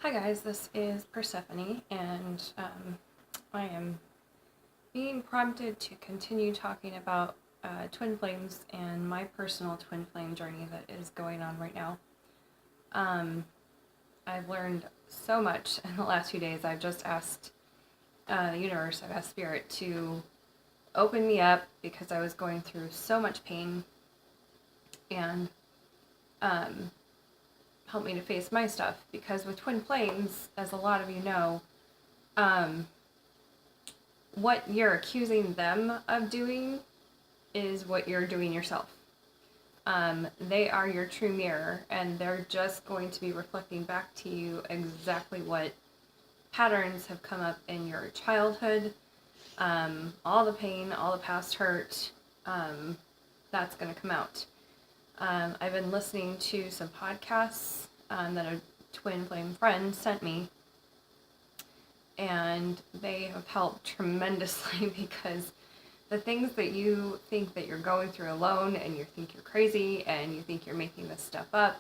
Hi guys, this is Persephone, and I am being prompted to continue talking about twin flames and my personal twin flame journey that is going on right now. I've learned so much in the last few days. I've just asked the universe, I've asked Spirit to open me up because I was going through so much pain and help me to face my stuff, because with twin flames, as a lot of you know, what you're accusing them of doing is what you're doing yourself. They are your true mirror, and they're just going to be reflecting back to you exactly what patterns have come up in your childhood, all the pain, all the past hurt, that's going to come out. I've been listening to some podcasts that a twin flame friend sent me, and they have helped tremendously because the things that you think that you're going through alone, and you think you're crazy, and you think you're making this stuff up,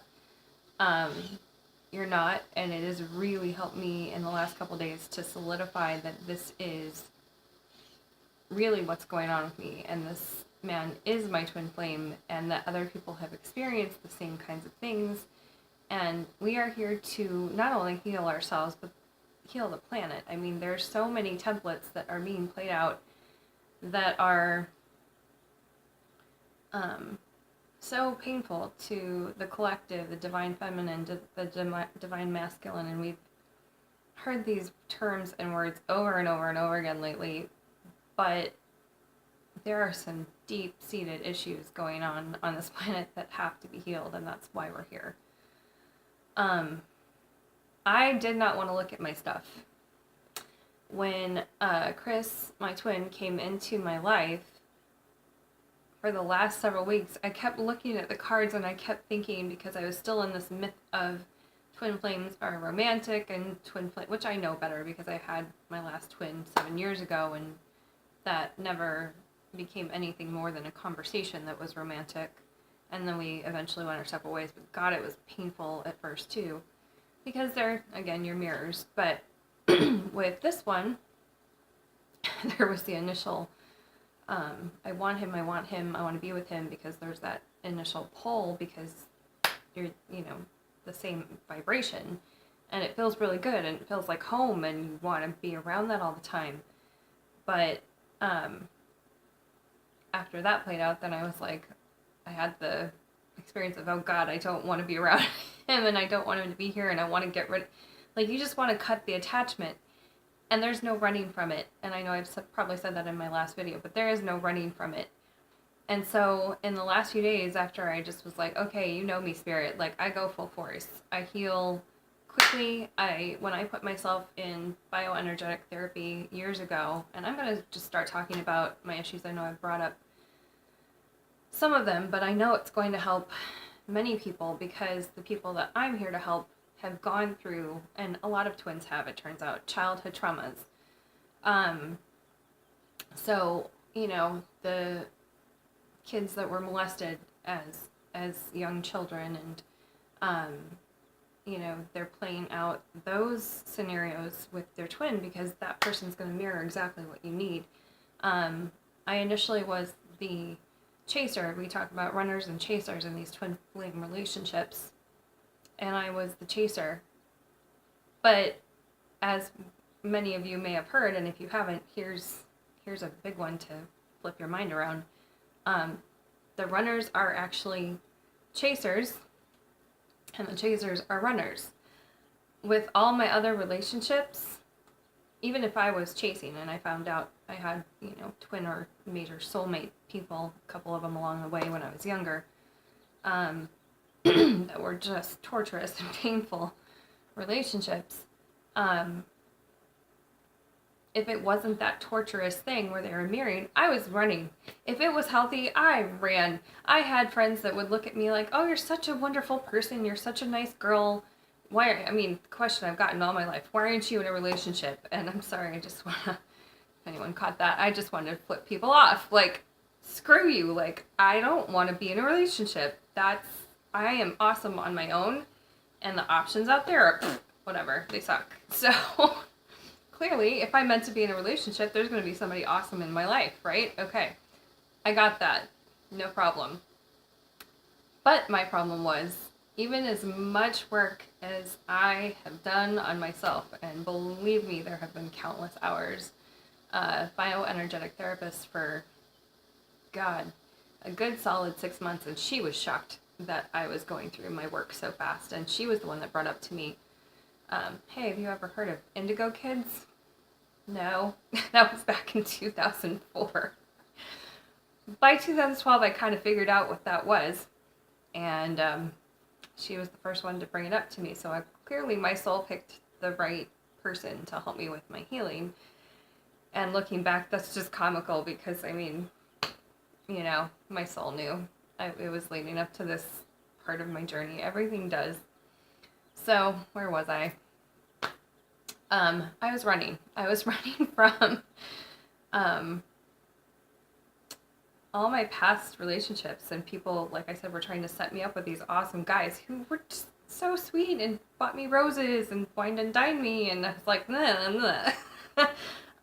you're not, and it has really helped me in the last couple days to solidify that this is really what's going on with me, and this man is my twin flame, and that other people have experienced the same kinds of things, and we are here to not only heal ourselves, but heal the planet. I mean, there's so many templates that are being played out that are so painful to the collective, the divine feminine, the divine masculine, and we've heard these terms and words over and over and over again lately, but there are some deep-seated issues going on this planet that have to be healed, and that's why we're here. I did not want to look at my stuff. When Chris, my twin, came into my life, for the last several weeks, I kept looking at the cards and I kept thinking, because I was still in this myth of twin flames are romantic, and twin flame, which I know better because I had my last twin 7 years ago, and that never became anything more than a conversation that was romantic, and then we eventually went our separate ways. But God, it was painful at first too, because they're, again, your mirrors. But with this one, there was the initial I want him, I want to be with him, because there's that initial pull, because you're, the same vibration, and it feels really good, and it feels like home, and you want to be around that all the time. But after that played out, then I was like, I had the experience of, oh God, I don't want to be around him, and I don't want him to be here, and I want to get rid, like, you just want to cut the attachment, and there's no running from it. And I know I've probably said that in my last video, but there is no running from it. And so in the last few days, after I just was like, okay, you know me, Spirit, like, I go full force. I heal quickly. When I put myself in bioenergetic therapy years ago, and I'm going to just start talking about my issues. I know I've brought up some of them, but I know it's going to help many people, because the people that I'm here to help have gone through, and a lot of twins have, it turns out, childhood traumas. So, the kids that were molested as young children, and they're playing out those scenarios with their twin, because that person's going to mirror exactly what you need. I initially was the chaser. We talk about runners and chasers in these twin flame relationships, and I was the chaser. But as many of you may have heard, and if you haven't, here's a big one to flip your mind around. The runners are actually chasers, and the chasers are runners. With all my other relationships, even if I was chasing and I found out I had, twin or major soulmate people, a couple of them along the way when I was younger, that were just torturous and painful relationships, if it wasn't that torturous thing where they were mirroring, I was running. If it was healthy, I ran. I had friends that would look at me like, oh, you're such a wonderful person, you're such a nice girl. Question I've gotten all my life, why aren't you in a relationship? And I'm sorry, I just want to, if anyone caught that, I just wanted to flip people off. Like, screw you. Like, I don't want to be in a relationship. I am awesome on my own, and the options out there are whatever, they suck. So clearly, if I'm meant to be in a relationship, there's going to be somebody awesome in my life, right? Okay, I got that. No problem. But my problem was, even as much work as I have done on myself, and believe me, there have been countless hours, bioenergetic therapist for, God, a good solid 6 months, and she was shocked that I was going through my work so fast. And she was the one that brought up to me, hey, have you ever heard of Indigo Kids? No, that was back in 2004. By 2012, I kind of figured out what that was, and she was the first one to bring it up to me. So clearly my soul picked the right person to help me with my healing. And looking back, that's just comical because, I mean, you know, my soul knew it was leading up to this part of my journey. Everything does. So where was I? I was running. I was running from all my past relationships, and people, like I said, were trying to set me up with these awesome guys who were just so sweet and bought me roses and wined and dined me, and I was like, nah, nah.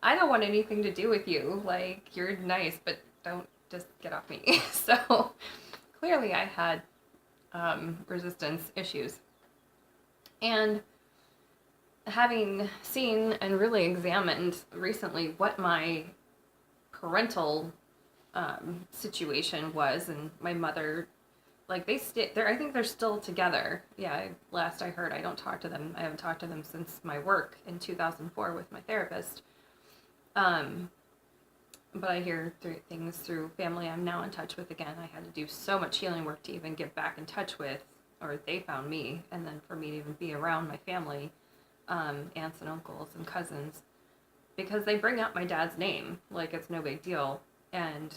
I don't want anything to do with you. Like, you're nice, but don't just get off me. So clearly I had resistance issues. And having seen and really examined recently what my parental situation was, and my mother, like, I think they're still together. Yeah, last I heard, I don't talk to them. I haven't talked to them since my work in 2004 with my therapist. But I hear things through family I'm now in touch with again. I had to do so much healing work to even get back in touch with, or they found me, and then for me to even be around my family, aunts and uncles and cousins, because they bring up my dad's name like it's no big deal, and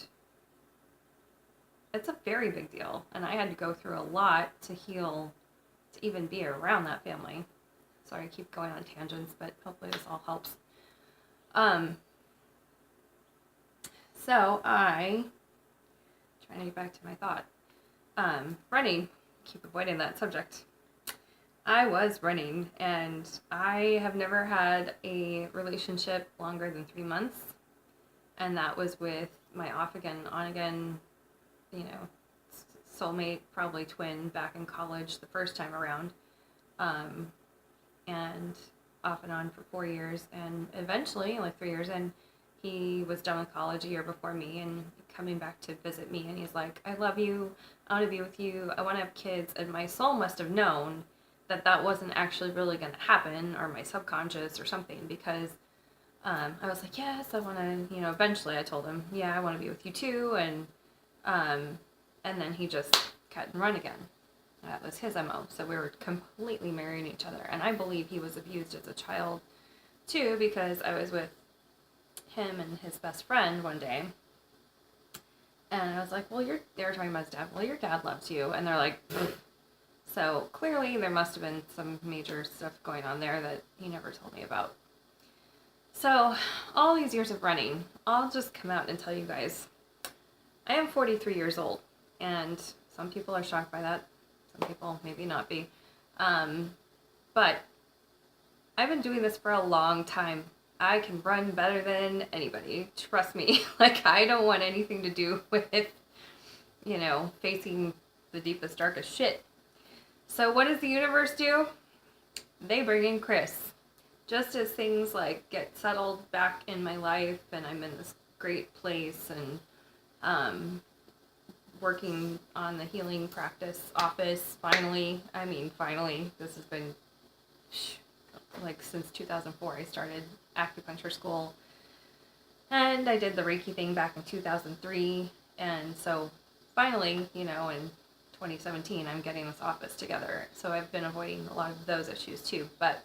it's a very big deal, and I had to go through a lot to heal, to even be around that family. Sorry, I keep going on tangents, but hopefully this all helps. So trying to get back to my thought. Running, keep avoiding that subject. I was running, and I have never had a relationship longer than 3 months, and that was with my off again, on again, you know, soulmate, probably twin, back in college the first time around, and off and on for 4 years, and eventually, like 3 years in, he was done with college a year before me and coming back to visit me, and he's like, I love you, I want to be with you, I want to have kids. And my soul must have known that that wasn't actually really going to happen, or my subconscious or something, because I was like, yes, I want to, you know, eventually I told him, yeah, I want to be with you too, and then he just cut and run again. That was his MO. So we were completely marrying each other, and I believe he was abused as a child too, because I was with him and his best friend one day, and I was like, well, they were talking about his dad, well, your dad loves you, and they're like, pfft. So clearly there must have been some major stuff going on there that he never told me about. So all these years of running, I'll just come out and tell you guys, I am 43 years old, and some people are shocked by that, some people maybe not be, but I've been doing this for a long time. I can run better than anybody. Trust me. Like, I don't want anything to do with, you know, facing the deepest, darkest shit. So what does the universe do? They bring in Chris. Just as things, like, get settled back in my life, and I'm in this great place, and working on the healing practice office, finally. This has been like since 2004. I started acupuncture school, and I did the Reiki thing back in 2003, and so finally, you know, in 2017 I'm getting this office together. So I've been avoiding a lot of those issues too, but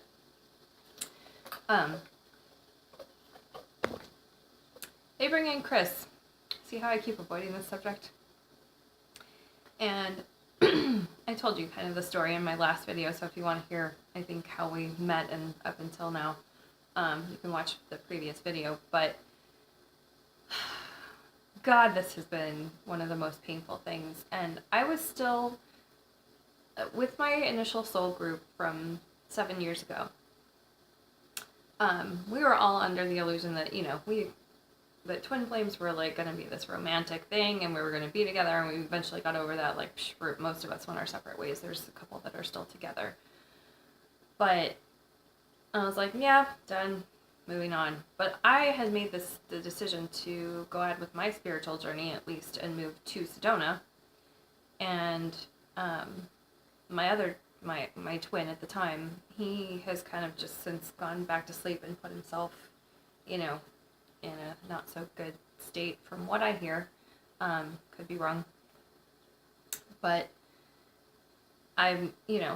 they bring in Chris. See how I keep avoiding this subject? And I told you kind of the story in my last video, so if you want to hear, I think, how we met and up until now, you can watch the previous video. But God, this has been one of the most painful things. And I was still with my initial soul group from 7 years ago, we were all under the illusion that, that twin flames were like going to be this romantic thing and we were going to be together, and we eventually got over that. Like, most of us went our separate ways. There's a couple that are still together. But I was like, yeah, done, moving on. But I had made the decision to go ahead with my spiritual journey, at least, and move to Sedona. And my twin at the time, he has kind of just since gone back to sleep and put himself, in a not so good state from what I hear. Could be wrong. But I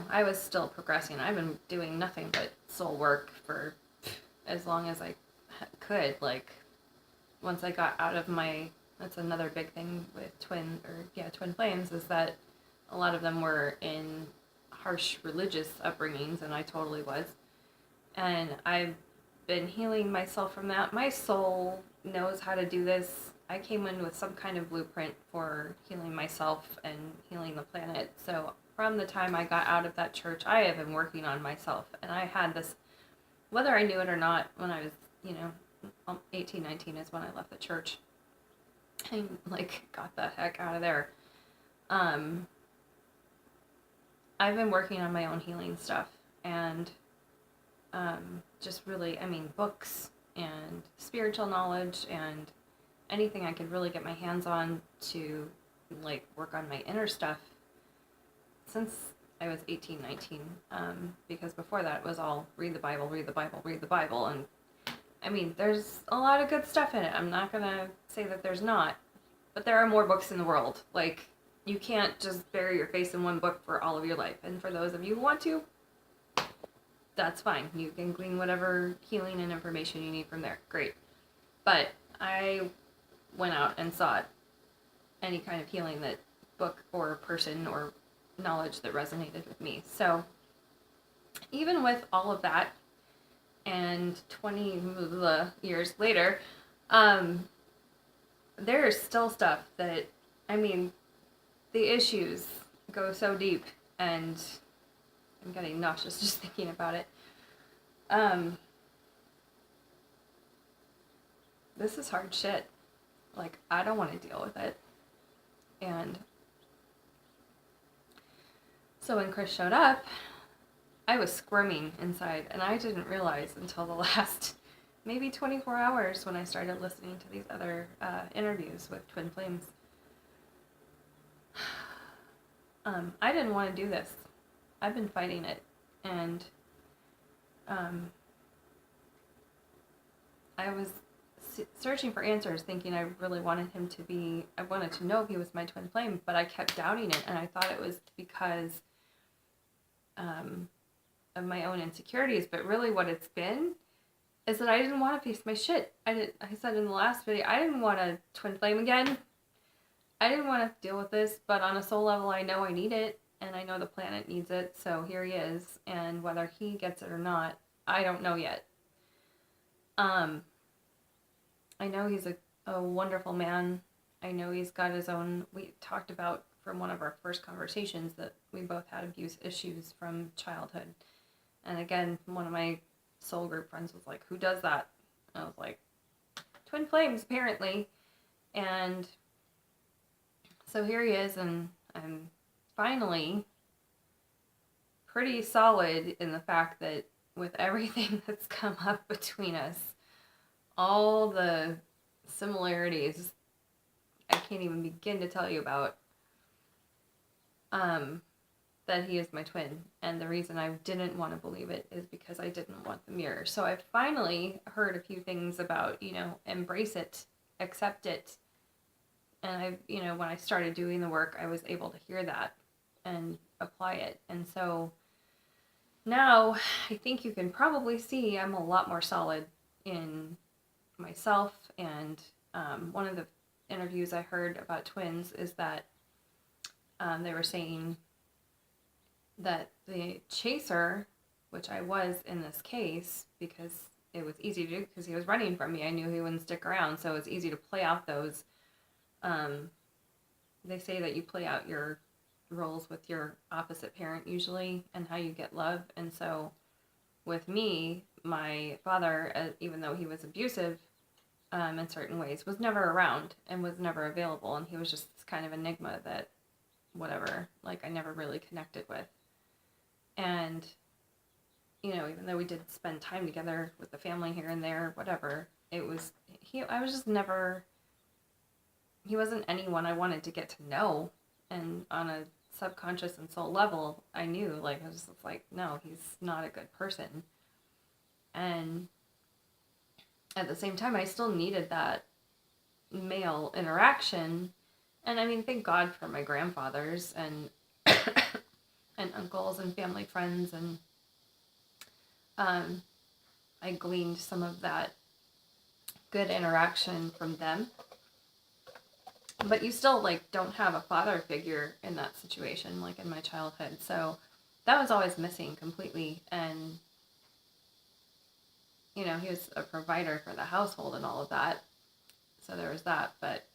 was still progressing. I've been doing nothing but soul work for as long as I could. Like, once I got out of that's another big thing with twin flames, is that a lot of them were in harsh religious upbringings, and I totally was. And I've been healing myself from that. My soul knows how to do this. I came in with some kind of blueprint for healing myself and healing the planet. So from the time I got out of that church, I have been working on myself. And I had this, whether I knew it or not, when I was, 18, 19 is when I left the church. And, got the heck out of there. I've been working on my own healing stuff. And just really, books and spiritual knowledge and anything I could really get my hands on to, work on my inner stuff since I was 18, 19. Because before that it was all read the Bible. And, there's a lot of good stuff in it. I'm not going to say that there's not. But there are more books in the world. You can't just bury your face in one book for all of your life. And for those of you who want to, that's fine. You can glean whatever healing and information you need from there. Great. But I went out and sought any kind of healing, that book or person or knowledge that resonated with me. So even with all of that, and 20 years later, there's still stuff that, the issues go so deep, and I'm getting nauseous just thinking about it. This is hard shit. I don't want to deal with it. And so when Chris showed up, I was squirming inside, and I didn't realize until the last maybe 24 hours when I started listening to these other interviews with twin flames. I didn't want to do this. I've been fighting it, and I was searching for answers, thinking I really wanted him to be, I wanted to know if he was my twin flame, but I kept doubting it, and I thought it was because of my own insecurities. But really what it's been is that I didn't want to face my shit. I said in the last video, I didn't want a twin flame again. I didn't want to deal with this, but on a soul level, I know I need it, and I know the planet needs it, so here he is, and whether he gets it or not, I don't know yet. I know he's a wonderful man. I know he's got his own, we talked about from one of our first conversations that we both had abuse issues from childhood. And again, one of my soul group friends was like, who does that? And I was like, twin flames, apparently. And so here he is, and I'm finally pretty solid in the fact that with everything that's come up between us, all the similarities I can't even begin to tell you about, that he is my twin. And the reason I didn't want to believe it is because I didn't want the mirror. So I finally heard a few things about, embrace it, accept it. And when I started doing the work, I was able to hear that and apply it. And so now I think you can probably see I'm a lot more solid in myself. And one of the interviews I heard about twins is that they were saying that the chaser, which I was in this case, because it was easy to do because he was running from me. I knew he wouldn't stick around, so it was easy to play out those. They say that you play out your roles with your opposite parent usually, and how you get love. And so with me, my father, even though he was abusive in certain ways, was never around and was never available. And he was just this kind of enigma that, whatever, like I never really connected with. And, even though we did spend time together with the family here and there, whatever, I was just never, he wasn't anyone I wanted to get to know. And on a subconscious and soul level, I knew, I was just like, no, he's not a good person. And at the same time, I still needed that male interaction. And I mean, thank God for my grandfathers and and uncles and family friends, and I gleaned some of that good interaction from them. But you still don't have a father figure in that situation, like in my childhood. So that was always missing completely. And he was a provider for the household and all of that. So there was that, but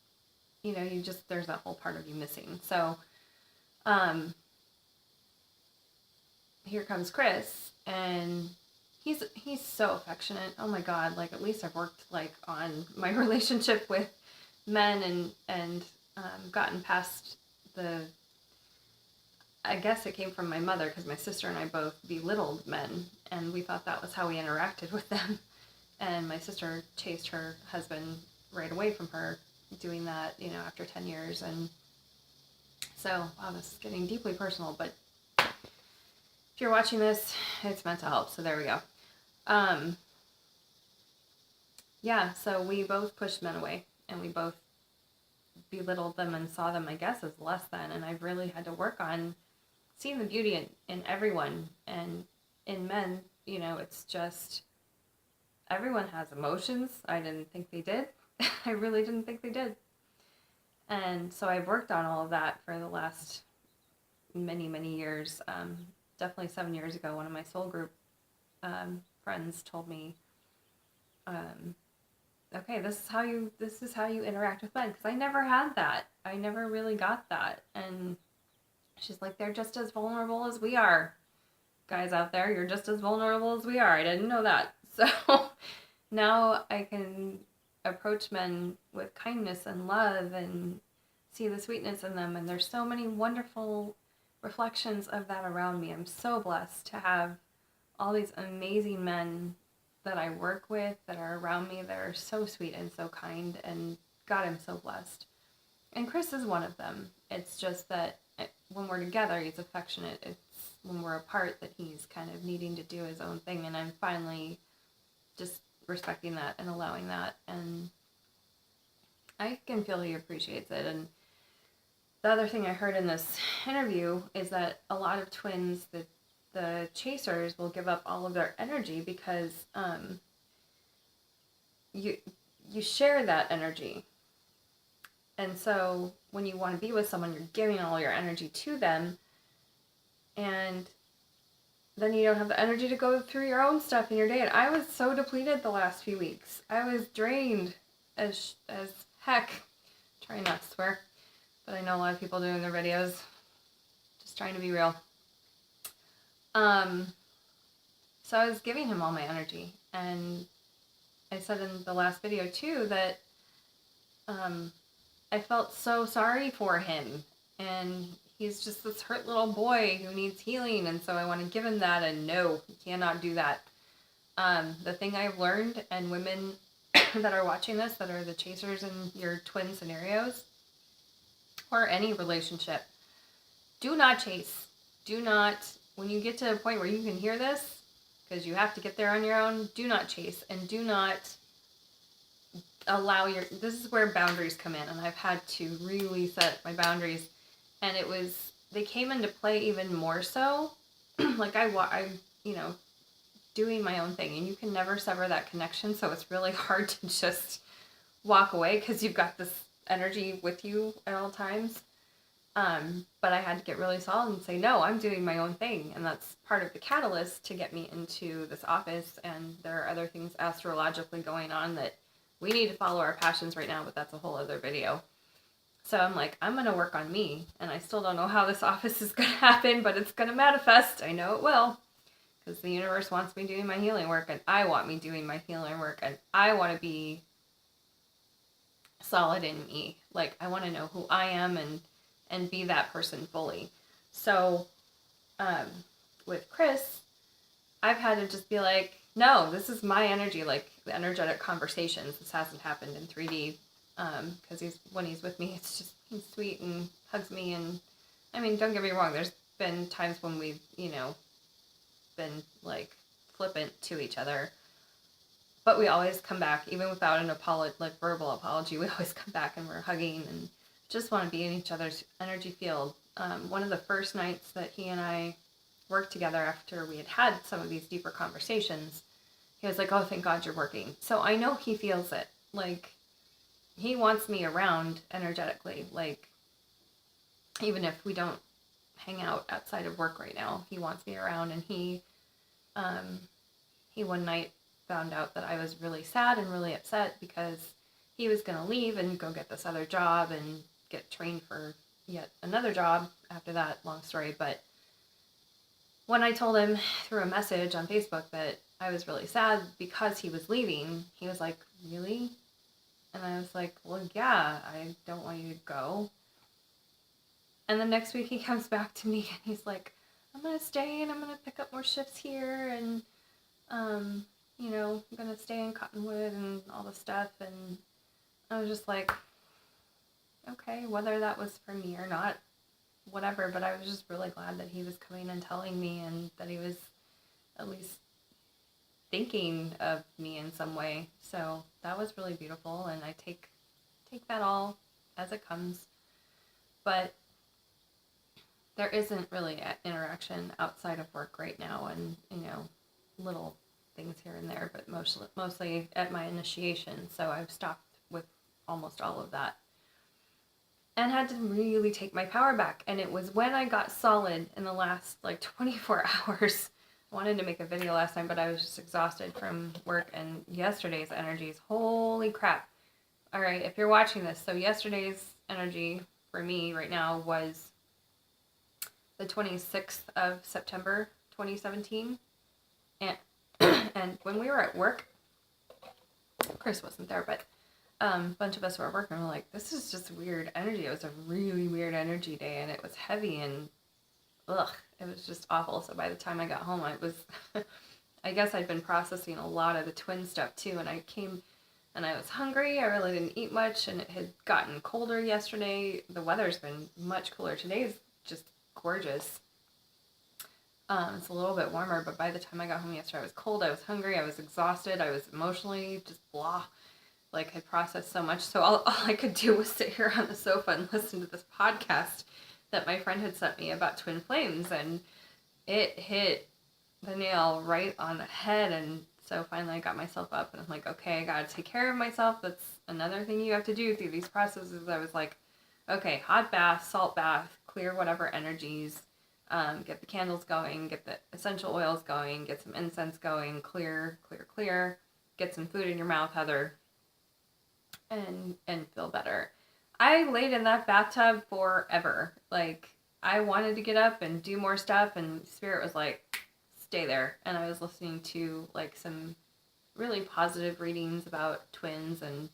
there's that whole part of you missing. So here comes Chris, and he's so affectionate. Oh my God, at least I've worked on my relationship with men and gotten past I guess it came from my mother, because my sister and I both belittled men, and we thought that was how we interacted with them. And my sister chased her husband right away from her, doing that, after 10 years. And so, wow, this is getting deeply personal, but if you're watching this, it's meant to help. So there we go. Yeah, so we both pushed men away, and we both belittled them and saw them, I guess, as less than. And I've really had to work on seeing the beauty in everyone. And in men, it's just, everyone has emotions. I didn't think they did. I really didn't think they did. And so I've worked on all of that for the last many, many years. Definitely 7 years ago, one of my soul group friends told me, okay, this is how you interact with men, because I never had that. I never really got that. And she's like, they're just as vulnerable as we are. Guys out there, you're just as vulnerable as we are. I didn't know that. So now I can approach men with kindness and love and see the sweetness in them. And there's so many wonderful reflections of that around me. I'm so blessed to have all these amazing men that I work with, that are around me, that are so sweet and so kind. And God, I'm so blessed. And Chris is one of them. It's just that when we're together, he's affectionate. It's when we're apart that he's kind of needing to do his own thing. And I'm finally just respecting that and allowing that. And I can feel he appreciates it. And the other thing I heard in this interview is that a lot of twins, the chasers, will give up all of their energy because you share that energy. And so when you want to be with someone, you're giving all your energy to them, and then you don't have the energy to go through your own stuff in your day. And I was so depleted the last few weeks. I was drained as heck. Trying not to swear, but I know a lot of people do in their videos. Just trying to be real. So I was giving him all my energy, and I said in the last video too that I felt so sorry for him, and he's just this hurt little boy who needs healing, and so I want to give him that, and no, you cannot do that. The thing I've learned, and women that are watching this, that are the chasers in your twin scenarios, or any relationship, do not chase. Do not, when you get to a point where you can hear this, because you have to get there on your own, do not chase, and do not allow this is where boundaries come in, and I've had to really set my boundaries, and they came into play even more so, I doing my own thing, and you can never sever that connection, so it's really hard to just walk away, because you've got this energy with you at all times. But I had to get really solid and say, no, I'm doing my own thing. And that's part of the catalyst to get me into this office. And there are other things astrologically going on that we need to follow our passions right now, but that's a whole other video. So I'm like, I'm going to work on me. And I still don't know how this office is going to happen, but it's going to manifest. I know it will. because the universe wants me doing my healing work, and I want me doing my healing work, and I want to be solid in me. Like, I want to know who I am and be that person fully. So with Chris, I've had to just be like, no, this is my energy, like the energetic conversations. This hasn't happened in 3D because when he's with me, it's just he's sweet and hugs me. And I mean, don't get me wrong, there's been times when we've, been like flippant to each other. But we always come back, even without an like verbal apology, we always come back and we're hugging and just want to be in each other's energy field. One of the first nights that he and I worked together after we had some of these deeper conversations, he was like, oh, thank God you're working. So I know he feels it. Like, he wants me around energetically. Like, even if we don't hang out outside of work right now, he wants me around. And he one night found out that I was really sad and really upset because he was going to leave and go get this other job and get trained for yet another job after that. Long story. But when I told him through a message on Facebook that I was really sad because he was leaving, he was like, really? And I was like, well, yeah, I don't want you to go. And the next week he comes back to me and he's like, I'm going to stay and I'm going to pick up more shifts here and, I'm going to stay in Cottonwood and all this stuff. And I was just like, okay, whether that was for me or not, whatever. But I was just really glad that he was coming and telling me and that he was at least thinking of me in some way. So that was really beautiful. And I take that all as it comes. But there isn't really an interaction outside of work right now, and little things here and there, but mostly at my initiation. So I've stopped with almost all of that and had to really take my power back. And it was when I got solid in the last 24 hours. I wanted to make a video last time, but I was just exhausted from work and yesterday's energies. Holy crap. All right, if you're watching this, so yesterday's energy for me right now was the 26th of September, 2017. And when we were at work, Chris wasn't there, but a bunch of us were at work and we're like, this is just weird energy. It was a really weird energy day and it was heavy and it was just awful. So by the time I got home, I was, I guess I'd been processing a lot of the twin stuff too. And I came and I was hungry. I really didn't eat much and it had gotten colder yesterday. The weather's been much cooler. Today is just gorgeous. It's a little bit warmer, but by the time I got home yesterday, I was cold, I was hungry, I was exhausted, I was emotionally just blah. Like, I processed so much, so all I could do was sit here on the sofa and listen to this podcast that my friend had sent me about twin flames, and it hit the nail right on the head. And so finally I got myself up, and I'm like, okay, I gotta take care of myself. That's another thing you have to do through these processes. I was like, okay, hot bath, salt bath, clear whatever energies, get the candles going, get the essential oils going, get some incense going, clear, get some food in your mouth, Heather, and feel better. I laid in that bathtub forever. Like, I wanted to get up and do more stuff, and Spirit was like, stay there. And I was listening to some really positive readings about twins, and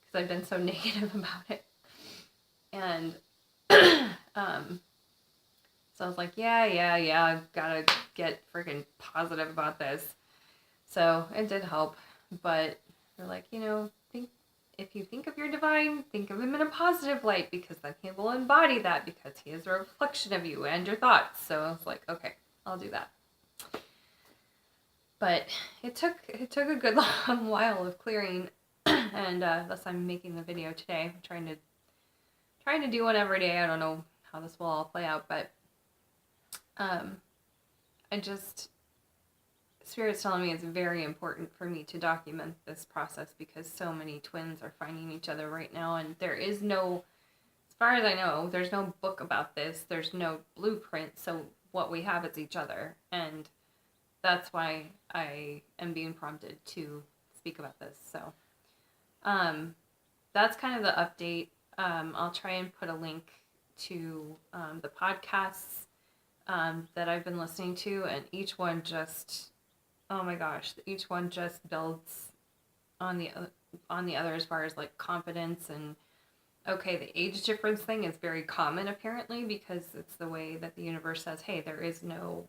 because I've been so negative about it. And so I was like, yeah, I've got to get freaking positive about this. So it did help. But they're like, if you think of your divine, think of him in a positive light, because then he will embody that, because he is a reflection of you and your thoughts. So I was like, okay, I'll do that. But it took a good long while of clearing, and thus I'm making the video today. I'm trying to do one every day. I don't know how this will all play out, but Spirit's telling me it's very important for me to document this process, because so many twins are finding each other right now, and there is no, as far as I know, there's no book about this, there's no blueprint, so what we have is each other, and that's why I am being prompted to speak about this. So that's kind of the update. I'll try and put a link to the podcasts that I've been listening to, and each one just, oh my gosh, each one just builds on the other as far as like confidence. And okay, the age difference thing is very common apparently, because it's the way that the universe says, hey, there is no,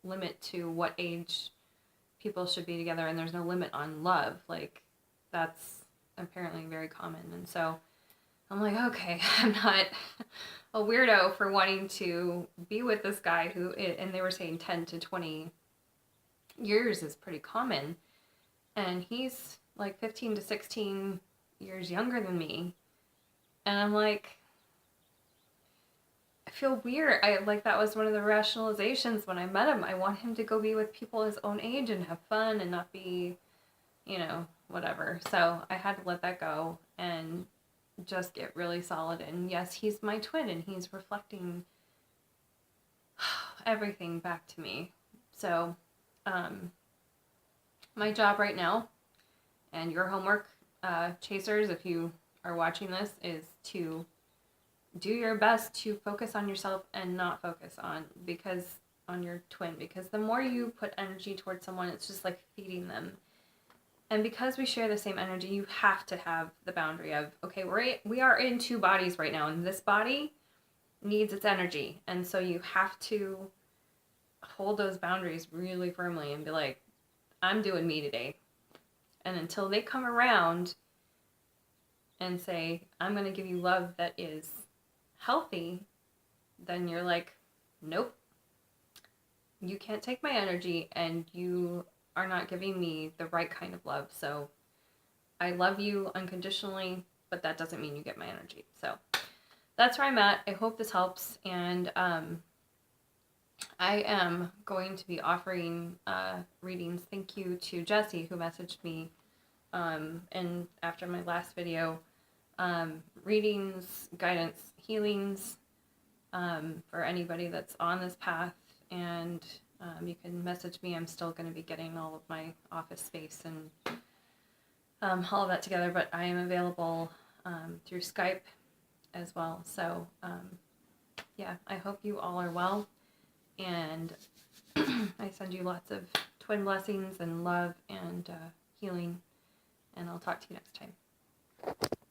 limit to what age people should be together, and there's no limit on love. Like, that's apparently very common. And so I'm like, okay, I'm not a weirdo for wanting to be with this guy who, and they were saying 10 to 20 years is pretty common. And he's like 15 to 16 years younger than me. And I'm like, I feel weird. That was one of the rationalizations when I met him. I want him to go be with people his own age and have fun and not be, whatever. So I had to let that go and just get really solid. And yes, he's my twin, and he's reflecting everything back to me. So, my job right now, and your homework, chasers, if you are watching this, is to do your best to focus on yourself and not focus on your twin, because the more you put energy towards someone, it's just like feeding them. And because we share the same energy, you have to have the boundary of, okay, we are in two bodies right now, and this body needs its energy. And so you have to hold those boundaries really firmly and be like, I'm doing me today. And until they come around and say, I'm going to give you love that is healthy, then you're like, nope, you can't take my energy, and you are not giving me the right kind of love. So I love you unconditionally, but that doesn't mean you get my energy. So that's where I'm at. I hope this helps. And I am going to be offering readings. Thank you to Jessie, who messaged me and after my last video, readings, guidance, healings for anybody that's on this path. And you can message me. I'm still going to be getting all of my office space and all of that together, but I am available through Skype as well. So yeah, I hope you all are well, and I send you lots of twin blessings and love and healing, and I'll talk to you next time.